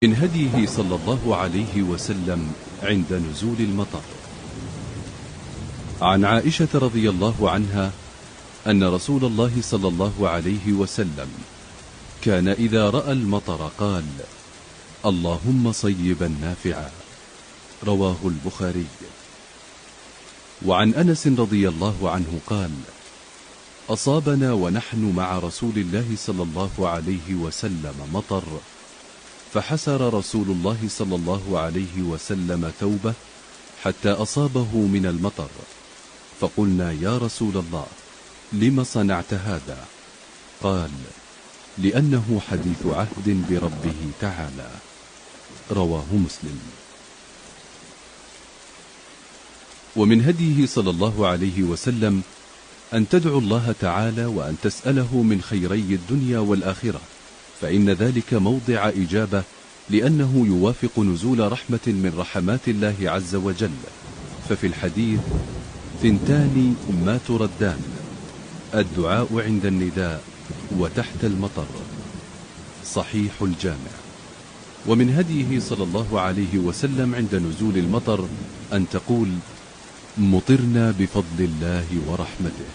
من هديه صلى الله عليه وسلم عند نزول المطر. عن عائشة رضي الله عنها أن رسول الله صلى الله عليه وسلم كان إذا رأى المطر قال: اللهم صيبا نافعا. رواه البخاري. وعن أنس رضي الله عنه قال: أصابنا ونحن مع رسول الله صلى الله عليه وسلم مطر، فحسر رسول الله صلى الله عليه وسلم ثوبه حتى أصابه من المطر، فقلنا: يا رسول الله، لم صنعت هذا؟ قال: لأنه حديث عهد بربه تعالى. رواه مسلم. ومن هديه صلى الله عليه وسلم أن تدعو الله تعالى وأن تسأله من خيري الدنيا والآخرة، فإن ذلك موضع إجابة، لأنه يوافق نزول رحمة من رحمات الله عز وجل. ففي الحديث: ثنتان ما تردان، الدعاء عند النداء وتحت المطر. صحيح الجامع. ومن هديه صلى الله عليه وسلم عند نزول المطر أن تقول: مطرنا بفضل الله ورحمته.